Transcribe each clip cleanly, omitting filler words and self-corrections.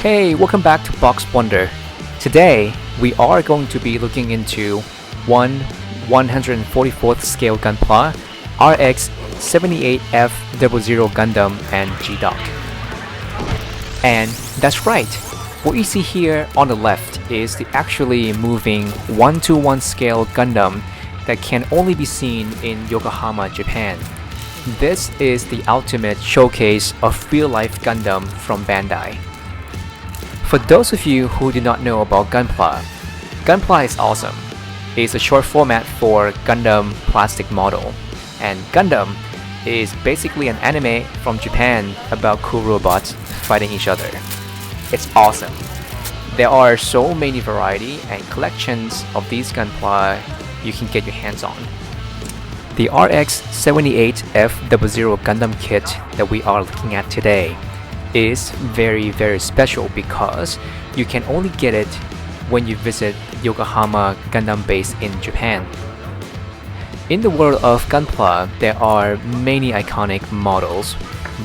Hey, welcome back to BoxWonder. Today, we are going to be looking into one 144th scale Gunpla, RX-78F00 Gundam and G-DOCK. And that's right, what you see here on the left is the actually moving 1:1 scale Gundam that can only be seen in Yokohama, Japan. This is the ultimate showcase of real-life Gundam from Bandai. For those of you who do not know about Gunpla, Gunpla is awesome. It's a short format for Gundam plastic model, and Gundam is basically an anime from Japan about cool robots fighting each other. It's awesome. There are so many variety and collections of these Gunpla you can get your hands on. The RX-78F00 Gundam kit that we are looking at today is very special because you can only get it when you visit Yokohama Gundam base in Japan. In the world of Gunpla, there are many iconic models,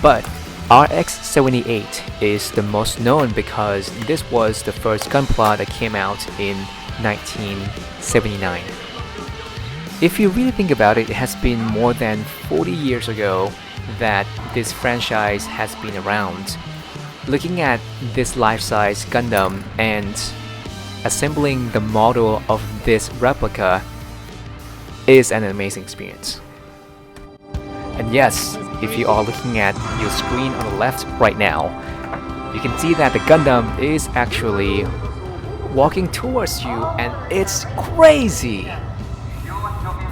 but RX-78 is the most known because this was the first Gunpla that came out in 1979. If you really think about it, it has been more than 40 years ago that this franchise has been around. Looking at this life-size Gundam and assembling the model of this replica is an amazing experience. And yes, if you are looking at your screen on the left right now, you can see that the Gundam is actually walking towards you, and it's crazy!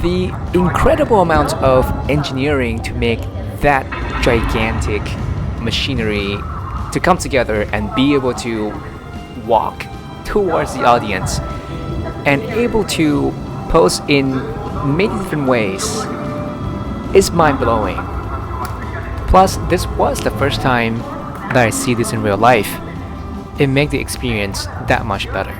The incredible amount of engineering to make that gigantic machinery to come together and be able to walk towards the audience and able to pose in many different ways is mind-blowing. Plus, this was the first time that I see this in real life. It makes the experience that much better.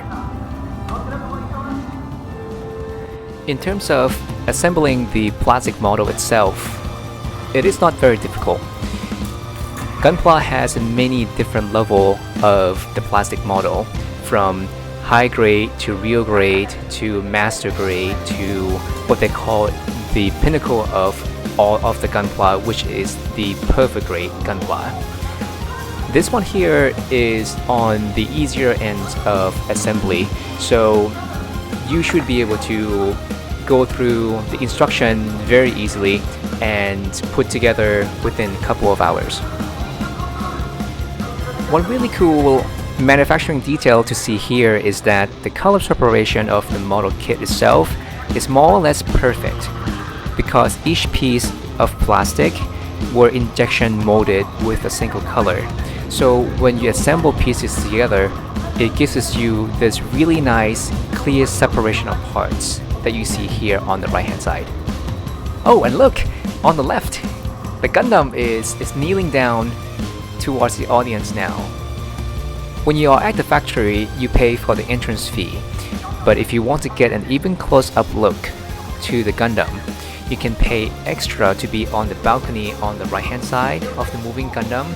In terms of assembling the plastic model itself, it is not very difficult. Gunpla has many different levels of the plastic model, from high grade to real grade to master grade to what they call the pinnacle of all of the Gunpla, which is the perfect grade Gunpla. This one here is on the easier end of assembly, so you should be able to go through the instruction very easily and put together within a couple of hours. One really cool manufacturing detail to see here is that the color separation of the model kit itself is more or less perfect because each piece of plastic were injection molded with a single color. So when you assemble pieces together, it gives you this really nice clear separation of parts that you see here on the right hand side. Oh, and look! On the left, the Gundam is kneeling down towards the audience now. When you are at the factory, you pay for the entrance fee, but if you want to get an even close-up look to the Gundam, you can pay extra to be on the balcony on the right hand side of the moving Gundam,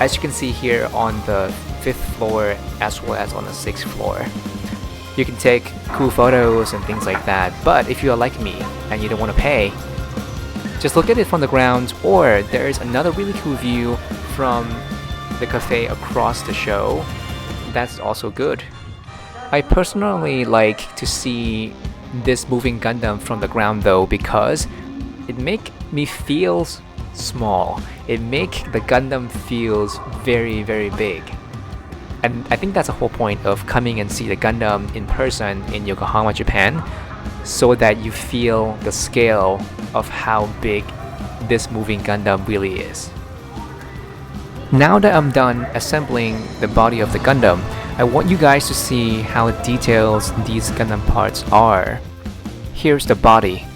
as you can see here on the 5th floor as well as on the 6th floor. You can take cool photos and things like that, but if you are like me and you don't want to pay, just look at it from the ground, or there is another really cool view from the cafe across the show. That's also good. I personally like to see this moving Gundam from the ground though, because it make me feel small. It make the Gundam feels very big. And I think that's the whole point of coming and see the Gundam in person in Yokohama, Japan, so that you feel the scale of how big this moving Gundam really is. Now that I'm done assembling the body of the Gundam, I want you guys to see how detailed these Gundam parts are. Here's the body.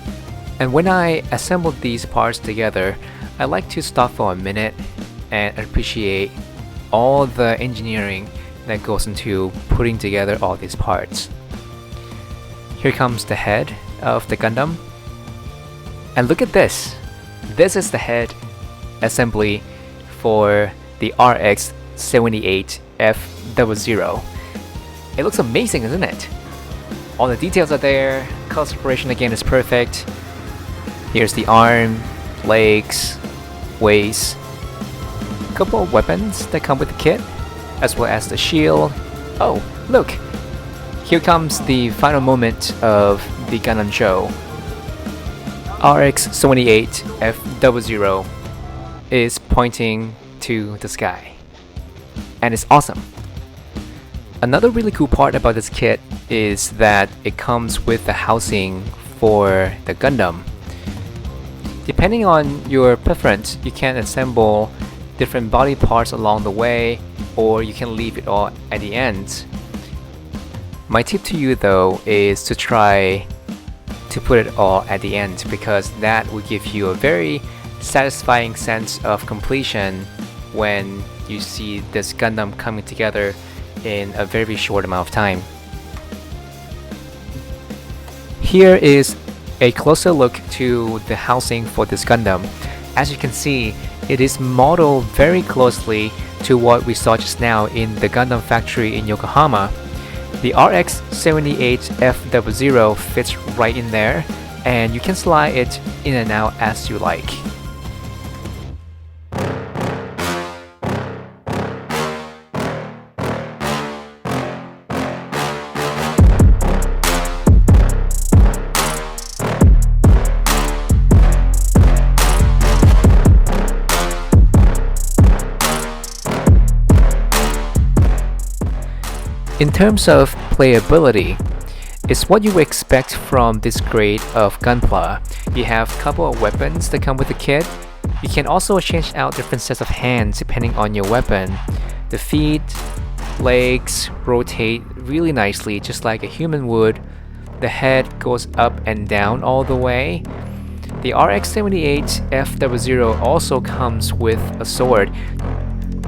And when I assembled these parts together, I like to stop for a minute and appreciate all the engineering that goes into putting together all these parts. Here comes the head of the Gundam. And look at this! This is the head assembly for the RX-78F00 RX-78F00. It looks amazing, isn't it? All the details are there, color separation again is perfect. Here's the arm, legs, waist, a couple of weapons that come with the kit, as well as the shield. Oh, look! Here comes the final moment of the Gundam show. RX-78F00 is pointing to the sky. And it's awesome. Another really cool part about this kit is that it comes with the housing for the Gundam. Depending on your preference, you can assemble different body parts along the way, or you can leave it all at the end. My tip to you though is to try to put it all at the end, because that will give you a very satisfying sense of completion when you see this Gundam coming together in a very short amount of time. Here is a closer look to the housing for this Gundam. As you can see, it is modeled very closely to what we saw just now in the Gundam factory in Yokohama. The RX-78F00 fits right in there, and you can slide it in and out as you like. In terms of playability, it's what you would expect from this grade of gunpla. You have a couple of weapons that come with the kit. You can also change out different sets of hands depending on your weapon. The feet, legs rotate really nicely just like a human would. The head goes up and down all the way. The RX-78F00 also comes with a sword.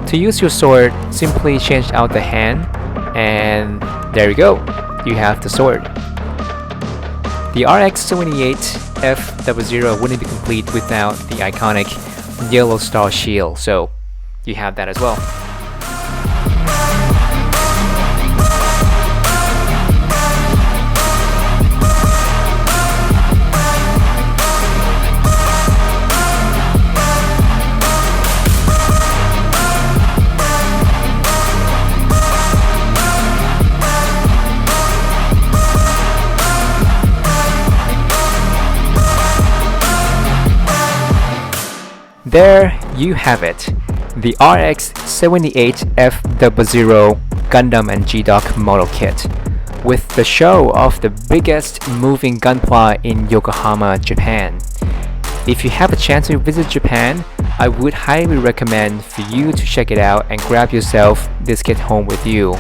To use your sword, simply change out the hand, and there you go, you have the sword. The RX-78F00 wouldn't be complete without the iconic yellow star shield, so you have that as well. There you have it, the RX-78F00 Gundam and G-DOCK model kit, with the show of the biggest moving gunpla in Yokohama, Japan. If you have a chance to visit Japan, I would highly recommend for you to check it out and grab yourself this kit home with you.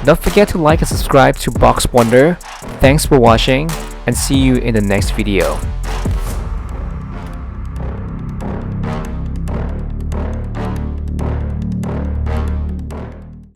Don't forget to like and subscribe to BoxWonder. Thanks for watching, and see you in the next video.